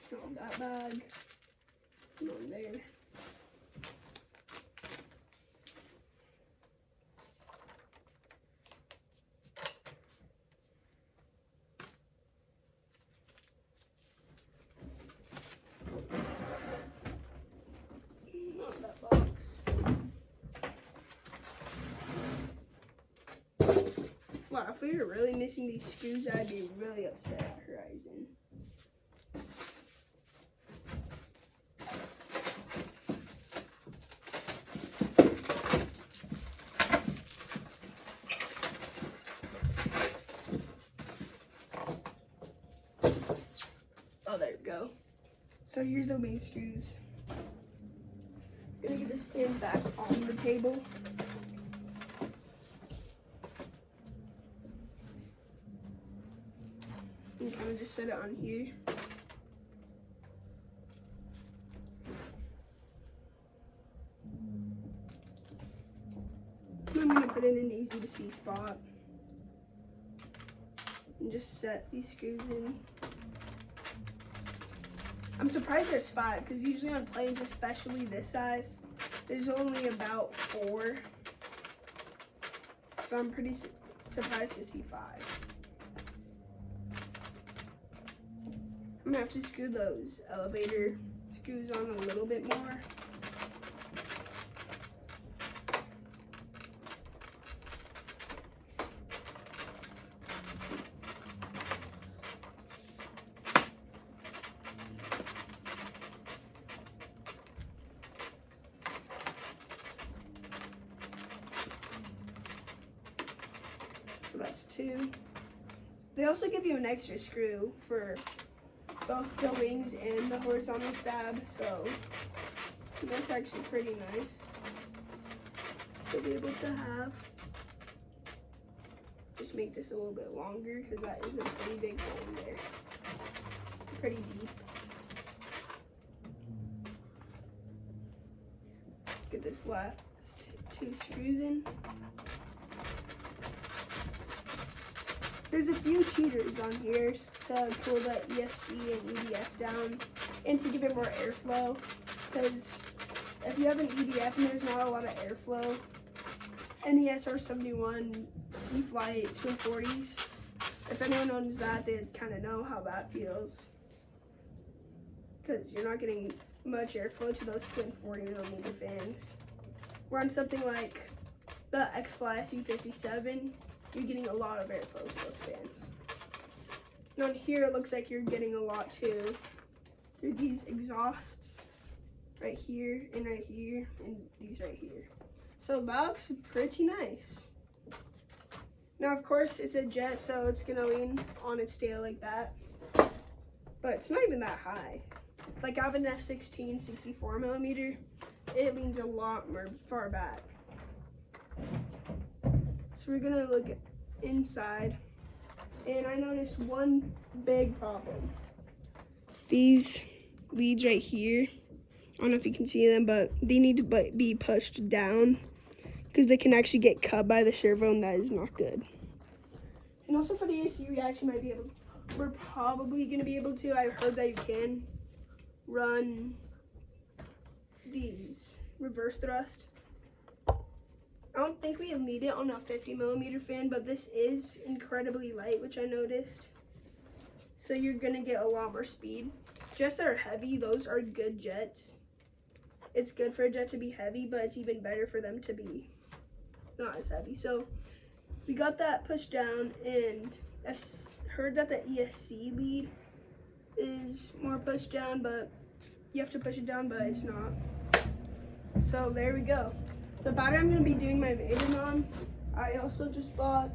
It's not that bad. Come on there. Not that box. Wow, if we were really missing these screws, I'd be really upset, Horizon. Oh, there we go. So here's the main screws. Gonna get this stand back on the table. And kind of just set it on here. I'm gonna put it in an easy to see spot. And just set these screws in. I'm surprised there's 5, because usually on planes, especially this size, there's only about 4. So I'm pretty surprised to see 5. I'm gonna have to screw those elevator screws on a little bit more. So that's 2. They also give you an extra screw for both the wings and the horizontal stab, so that's actually pretty nice to be able to have. Just make this a little bit longer because that is a pretty big hole in there, pretty deep. Get this last 2 screws in. There's a few cheaters on here to pull the ESC and EDF down and to give it more airflow, because if you have an EDF and there's not a lot of airflow, and the SR-71, you fly twin 40s. If anyone owns that, they kind of know how that feels, because you're not getting much airflow to those twin 40mm fans. Where on something like the X-Fly SU-57, you're getting a lot of airflow to those fans. And on here, it looks like you're getting a lot too. There are these exhausts right here, and these right here. So that looks pretty nice. Now, of course, it's a jet, so it's gonna lean on its tail like that. But it's not even that high. Like I have an F-16 64mm, it leans a lot more far back. So we're gonna look inside, and I noticed one big problem. These leads right here, I don't know if you can see them, but they need to be pushed down because they can actually get cut by the servo, and that is not good. And also for the AC, we're probably gonna be able to, I heard that you can run these reverse thrust. I don't think we need it on a 50mm fan, but this is incredibly light, which I noticed. So you're gonna get a lot more speed. Jets that are heavy, those are good jets. It's good for a jet to be heavy, but it's even better for them to be not as heavy. So we got that pushed down, and I've heard that the ESC lead is more pushed down, but you have to push it down, but it's not. So there we go. The battery I'm going to be doing my maiden on, I also just bought,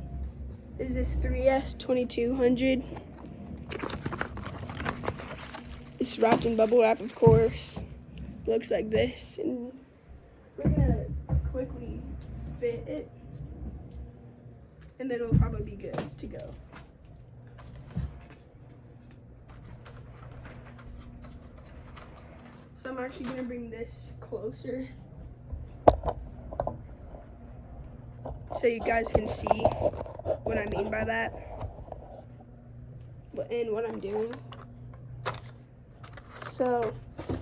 is this 3S 2200. It's wrapped in bubble wrap, of course. Looks like this, and we're going to quickly fit it, and then it'll probably be good to go. So I'm actually going to bring this closer so you guys can see what I mean by that and what I'm doing. So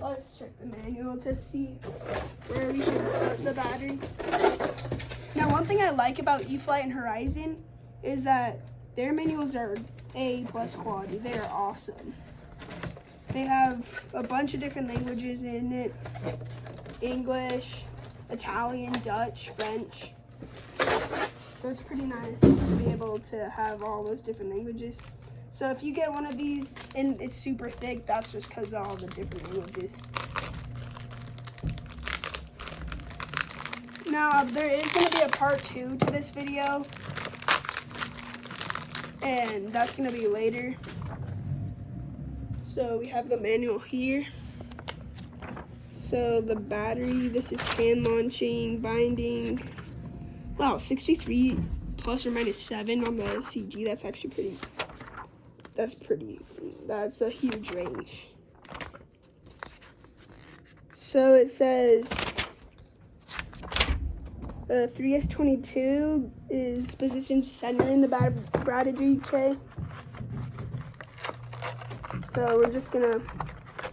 let's check the manual to see where we should put the battery. Now, one thing I like about eFlight and Horizon is that their manuals are A+ quality. They are awesome. They have a bunch of different languages in it. English, Italian, Dutch, French. So it's pretty nice to be able to have all those different languages. So if you get one of these and it's super thick, that's just because of all the different languages. Now, there is going to be a part 2 to this video, and that's going to be later. So we have the manual here. So the battery, this is hand launching, binding. Wow, 63 plus or minus 7 on the CG. That's actually that's a huge range. So it says 3S22 is positioned center in the battery tray. So we're just gonna,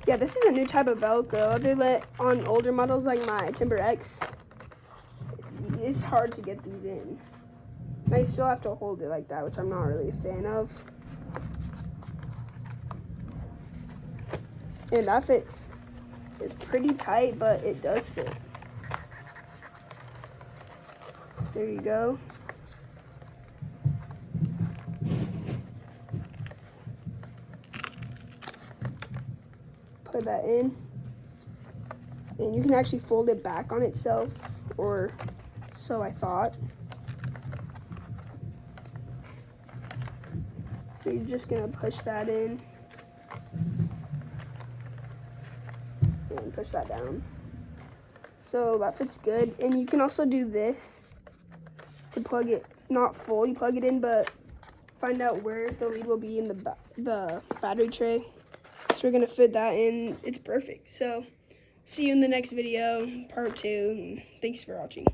yeah, this is a new type of Velcro. Other than on older models like my Timber X, it's hard to get these in. I still have to hold it like that, which I'm not really a fan of. And that fits. It's pretty tight, but it does fit. There you go. Put that in. And you can actually fold it back on itself, or so I thought. So you're just gonna push that in. And push that down. So that fits good. And you can also do this to plug it, not full, you plug it in, but find out where the lead will be in the battery tray. So we're gonna fit that in. It's perfect. So see you in the next video, part 2. Thanks for watching.